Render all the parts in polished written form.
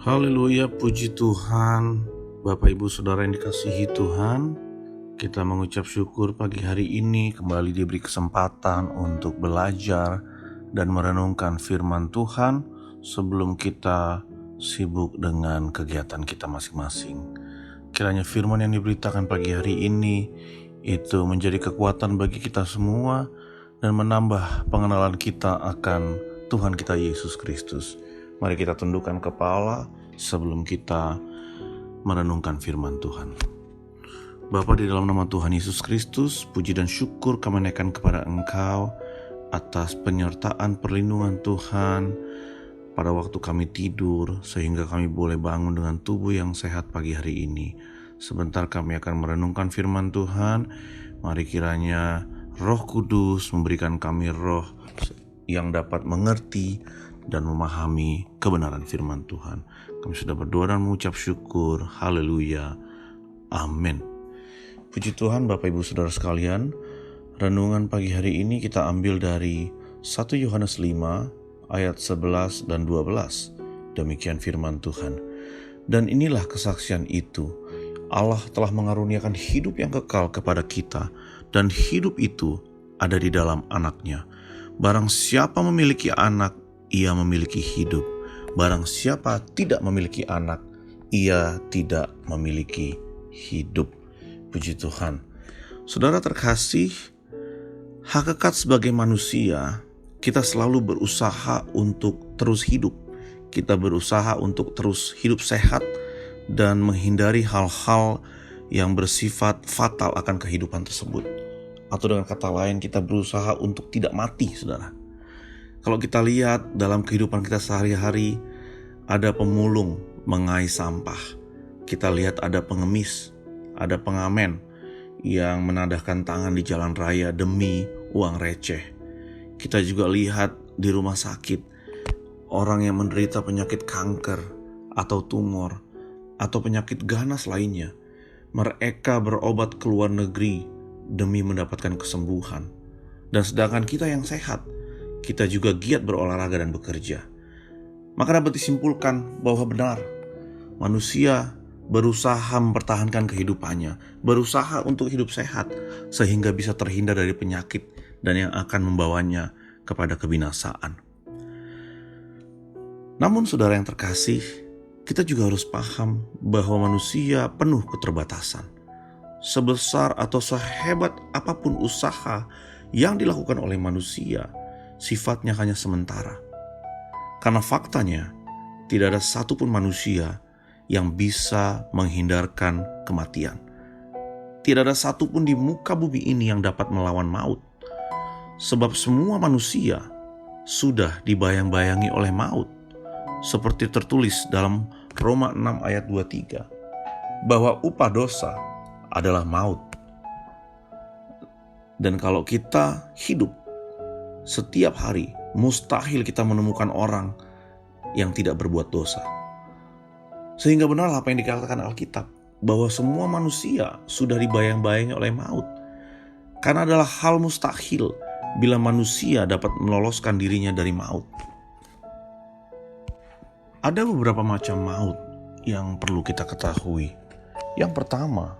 Haleluya, puji Tuhan. Bapak Ibu Saudara yang dikasihi Tuhan, kita mengucap syukur pagi hari ini kembali diberi kesempatan untuk belajar dan merenungkan firman Tuhan sebelum kita sibuk dengan kegiatan kita masing-masing. Kiranya firman yang diberitakan pagi hari ini itu menjadi kekuatan bagi kita semua dan menambah pengenalan kita akan Tuhan kita Yesus Kristus. Mari kita tundukkan kepala sebelum kita merenungkan firman Tuhan. Bapa, di dalam nama Tuhan Yesus Kristus, puji dan syukur kami naikkan kepada Engkau atas penyertaan perlindungan Tuhan pada waktu kami tidur, sehingga kami boleh bangun dengan tubuh yang sehat pagi hari ini. Sebentar kami akan merenungkan firman Tuhan. Mari kiranya Roh Kudus memberikan kami roh yang dapat mengerti dan memahami kebenaran firman Tuhan. Kami sudah berdoa dan mengucap syukur. Haleluya. Amin. Puji Tuhan, Bapak Ibu Saudara sekalian. Renungan pagi hari ini kita ambil dari 1 Yohanes 5 ayat 11 dan 12. Demikian firman Tuhan. Dan inilah kesaksian itu, Allah telah mengaruniakan hidup yang kekal kepada kita, dan hidup itu ada di dalam Anaknya. Barang siapa memiliki Anak, ia memiliki hidup. Barang siapa tidak memiliki Anak, ia tidak memiliki hidup. Puji Tuhan. Saudara terkasih, hakikat sebagai manusia, kita selalu berusaha untuk terus hidup. Kita berusaha untuk terus hidup sehat dan menghindari hal-hal yang bersifat fatal akan kehidupan tersebut. Atau dengan kata lain, kita berusaha untuk tidak mati, saudara. Kalau kita lihat dalam kehidupan kita sehari-hari, ada pemulung mengais sampah. Kita lihat ada pengemis, ada pengamen yang menadahkan tangan di jalan raya demi uang receh. Kita juga lihat di rumah sakit, orang yang menderita penyakit kanker atau tumor atau penyakit ganas lainnya. Mereka berobat ke luar negeri demi mendapatkan kesembuhan. Dan sedangkan kita yang sehat, kita juga giat berolahraga dan bekerja. Maka dapat disimpulkan bahwa benar, manusia berusaha mempertahankan kehidupannya, berusaha untuk hidup sehat, sehingga bisa terhindar dari penyakit dan yang akan membawanya kepada kebinasaan. Namun saudara yang terkasih, kita juga harus paham bahwa manusia penuh keterbatasan. Sebesar atau sehebat apapun usaha yang dilakukan oleh manusia, sifatnya hanya sementara. Karena faktanya, tidak ada satupun manusia yang bisa menghindarkan kematian. Tidak ada satupun di muka bumi ini yang dapat melawan maut. Sebab semua manusia sudah dibayang-bayangi oleh maut. Seperti tertulis dalam Roma 6 ayat 23, bahwa upah dosa adalah maut. Dan kalau kita hidup setiap hari, mustahil kita menemukan orang yang tidak berbuat dosa. Sehingga benarlah apa yang dikatakan Alkitab, bahwa semua manusia sudah dibayang-bayangi oleh maut. Karena adalah hal mustahil bila manusia dapat meloloskan dirinya dari maut. Ada beberapa macam maut yang perlu kita ketahui. Yang pertama,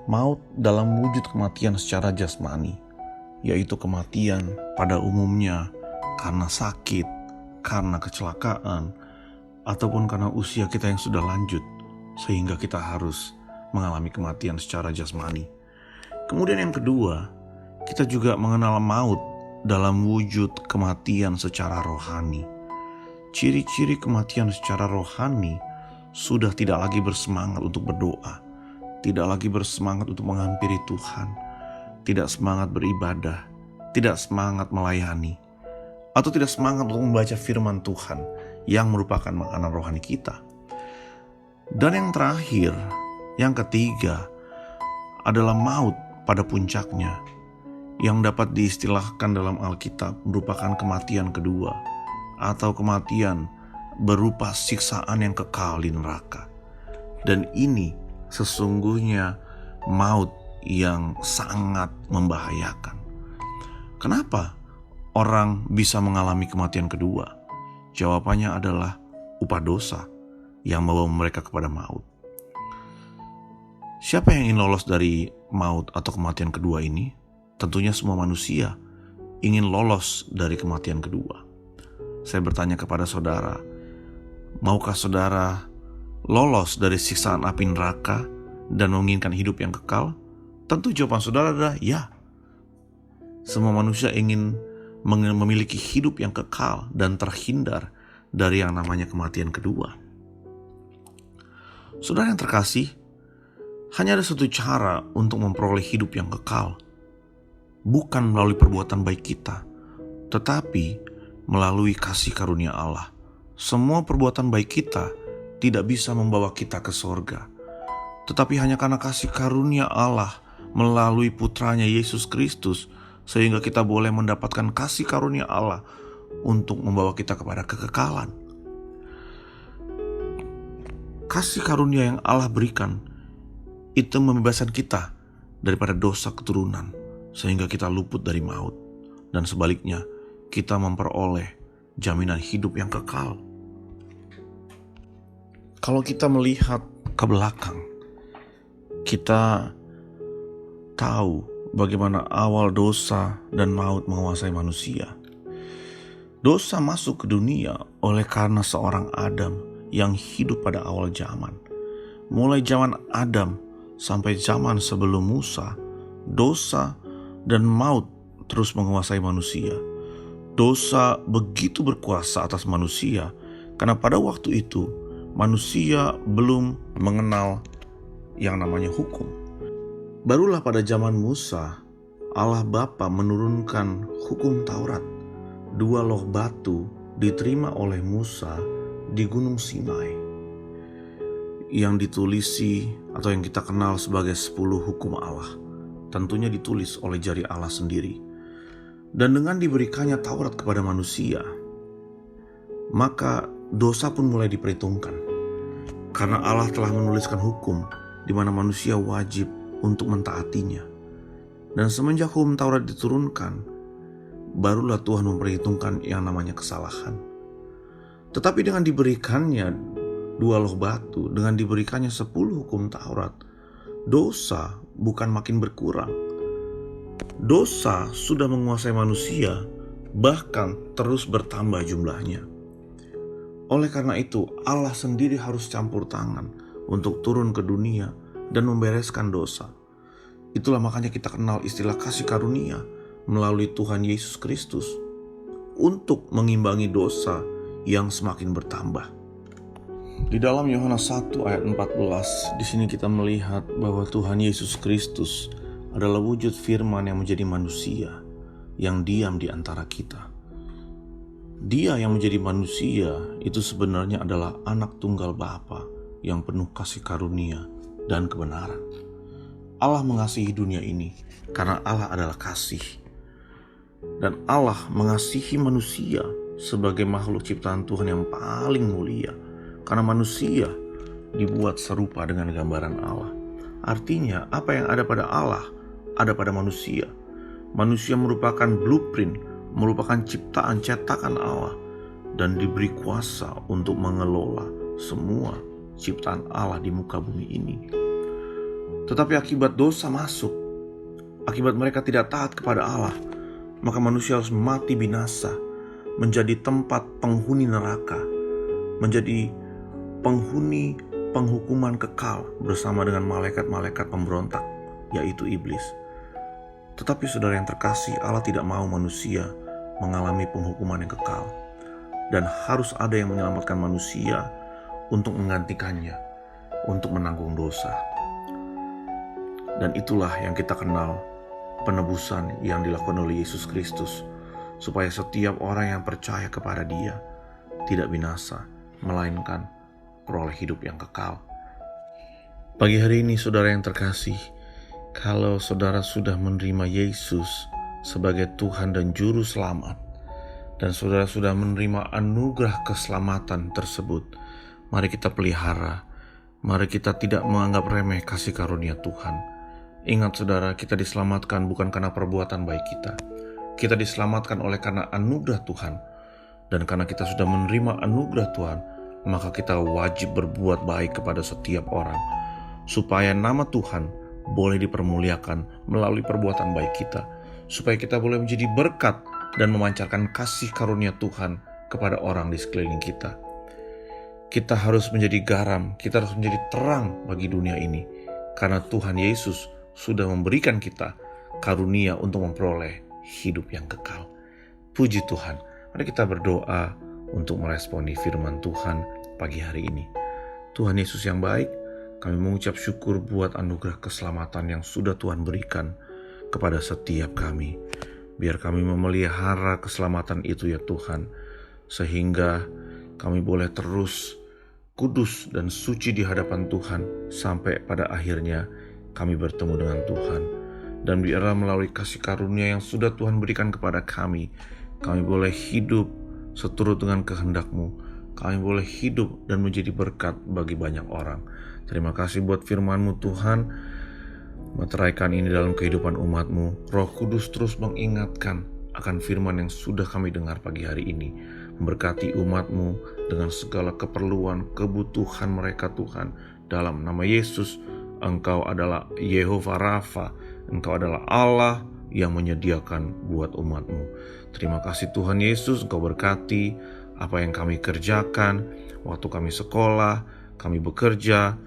maut dalam wujud kematian secara jasmani, yaitu kematian pada umumnya karena sakit, karena kecelakaan, ataupun karena usia kita yang sudah lanjut, sehingga kita harus mengalami kematian secara jasmani. Kemudian yang kedua, kita juga mengenal maut dalam wujud kematian secara rohani. Ciri-ciri kematian secara rohani sudah tidak lagi bersemangat untuk berdoa, tidak lagi bersemangat untuk menghampiri Tuhan, tidak semangat beribadah, tidak semangat melayani, atau tidak semangat untuk membaca firman Tuhan yang merupakan makanan rohani kita. Dan yang terakhir, yang ketiga, adalah maut pada puncaknya, yang dapat diistilahkan dalam Alkitab merupakan kematian kedua, atau kematian berupa siksaan yang kekal di neraka. Dan ini sesungguhnya maut yang sangat membahayakan. Kenapa orang bisa mengalami kematian kedua? Jawabannya adalah upah dosa. yang membawa mereka kepada maut. Siapa yang ingin lolos dari maut atau kematian kedua ini? Tentunya semua manusia ingin lolos dari kematian kedua. Saya bertanya kepada saudara, maukah saudara lolos dari siksaan api neraka dan menginginkan hidup yang kekal? Tentu jawaban saudara adalah ya. Semua manusia ingin memiliki hidup yang kekal dan terhindar dari yang namanya kematian kedua. Saudara yang terkasih, hanya ada satu cara untuk memperoleh hidup yang kekal. Bukan melalui perbuatan baik kita, tetapi melalui kasih karunia Allah. Semua perbuatan baik kita tidak bisa membawa kita ke sorga, tetapi hanya karena kasih karunia Allah melalui putranya Yesus Kristus, sehingga kita boleh mendapatkan kasih karunia Allah untuk membawa kita kepada kekekalan. Kasih karunia yang Allah berikan itu membebaskan kita daripada dosa keturunan, sehingga kita luput dari maut. Dan sebaliknya, kita memperoleh jaminan hidup yang kekal. Kalau kita melihat ke belakang, kita tahu bagaimana awal dosa dan maut menguasai manusia. Dosa masuk ke dunia oleh karena seorang Adam yang hidup pada awal zaman. Mulai zaman Adam sampai zaman sebelum Musa, dosa dan maut terus menguasai manusia. Dosa begitu berkuasa atas manusia karena pada waktu itu manusia belum mengenal yang namanya hukum. Barulah pada zaman Musa, Allah Bapa menurunkan hukum Taurat. 2 loh batu diterima oleh Musa di Gunung Sinai, yang ditulisi atau yang kita kenal sebagai 10 hukum Allah. Tentunya ditulis oleh jari Allah sendiri. Dan dengan diberikannya Taurat kepada manusia, maka dosa pun mulai diperhitungkan. Karena Allah telah menuliskan hukum di mana manusia wajib untuk mentaatinya. Dan semenjak hukum Taurat diturunkan, barulah Tuhan memperhitungkan yang namanya kesalahan. Tetapi dengan diberikannya 2 loh batu, dengan diberikannya 10 hukum Taurat, dosa bukan makin berkurang. Dosa sudah menguasai manusia, bahkan terus bertambah jumlahnya. Oleh karena itu, Allah sendiri harus campur tangan untuk turun ke dunia dan membereskan dosa. Itulah makanya kita kenal istilah kasih karunia melalui Tuhan Yesus Kristus untuk mengimbangi dosa yang semakin bertambah. Di dalam Yohanes 1 ayat 14, di sini kita melihat bahwa Tuhan Yesus Kristus adalah wujud firman yang menjadi manusia, yang diam di antara kita. Dia yang menjadi manusia itu sebenarnya adalah anak tunggal Bapa yang penuh kasih karunia dan kebenaran. Allah mengasihi dunia ini karena Allah adalah kasih. Dan Allah mengasihi manusia sebagai makhluk ciptaan Tuhan yang paling mulia, karena manusia dibuat serupa dengan gambaran Allah. Artinya apa yang ada pada Allah ada pada manusia. Manusia merupakan blueprint, merupakan ciptaan cetakan Allah, dan diberi kuasa untuk mengelola semua ciptaan Allah di muka bumi ini. Tetapi akibat dosa masuk, akibat mereka tidak taat kepada Allah, maka manusia harus mati binasa, menjadi tempat penghuni neraka, menjadi penghuni penghukuman kekal bersama dengan malaikat-malaikat pemberontak, yaitu iblis. Tetapi saudara yang terkasih, Allah tidak mau manusia mengalami penghukuman yang kekal, dan harus ada yang menyelamatkan manusia untuk menggantikannya, untuk menanggung dosa. Dan itulah yang kita kenal penebusan yang dilakukan oleh Yesus Kristus, supaya setiap orang yang percaya kepada Dia tidak binasa, melainkan peroleh hidup yang kekal. Pagi hari ini saudara yang terkasih, kalau saudara sudah menerima Yesus sebagai Tuhan dan Juru Selamat, dan saudara sudah menerima anugerah keselamatan tersebut, mari kita pelihara, mari kita tidak menganggap remeh kasih karunia Tuhan. Ingat saudara, kita diselamatkan bukan karena perbuatan baik kita. Kita diselamatkan oleh karena anugerah Tuhan. Dan karena kita sudah menerima anugerah Tuhan, maka kita wajib berbuat baik kepada setiap orang, supaya nama Tuhan boleh dipermuliakan melalui perbuatan baik kita, supaya kita boleh menjadi berkat dan memancarkan kasih karunia Tuhan kepada orang di sekeliling kita. Kita harus menjadi garam, kita harus menjadi terang bagi dunia ini, karena Tuhan Yesus sudah memberikan kita karunia untuk memperoleh hidup yang kekal. Puji Tuhan. Mari kita berdoa untuk meresponi firman Tuhan pagi hari ini. Tuhan Yesus yang baik, kami mengucap syukur buat anugerah keselamatan yang sudah Tuhan berikan kepada setiap kami. Biar kami memelihara keselamatan itu ya Tuhan, sehingga kami boleh terus kudus dan suci di hadapan Tuhan sampai pada akhirnya kami bertemu dengan Tuhan. Dan biarlah melalui kasih karunia yang sudah Tuhan berikan kepada kami boleh hidup seturut dengan kehendak-Mu. Kami boleh hidup dan menjadi berkat bagi banyak orang. Terima kasih buat firman-Mu Tuhan. Meteraikan ini dalam kehidupan umat-Mu. Roh Kudus terus mengingatkan akan firman yang sudah kami dengar pagi hari ini. Memberkati umat-Mu dengan segala keperluan, kebutuhan mereka Tuhan. Dalam nama Yesus, Engkau adalah Yehovah Rafa. Engkau adalah Allah yang menyediakan buat umat-Mu. Terima kasih Tuhan Yesus, Engkau berkati apa yang kami kerjakan, waktu kami sekolah, kami bekerja,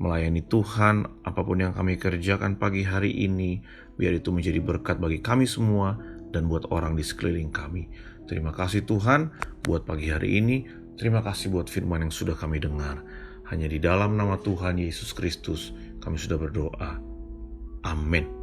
melayani Tuhan, apapun yang kami kerjakan pagi hari ini, biar itu menjadi berkat bagi kami semua dan buat orang di sekeliling kami. Terima kasih Tuhan buat pagi hari ini, terima kasih buat firman yang sudah kami dengar. Hanya di dalam nama Tuhan Yesus Kristus kami sudah berdoa. Amin.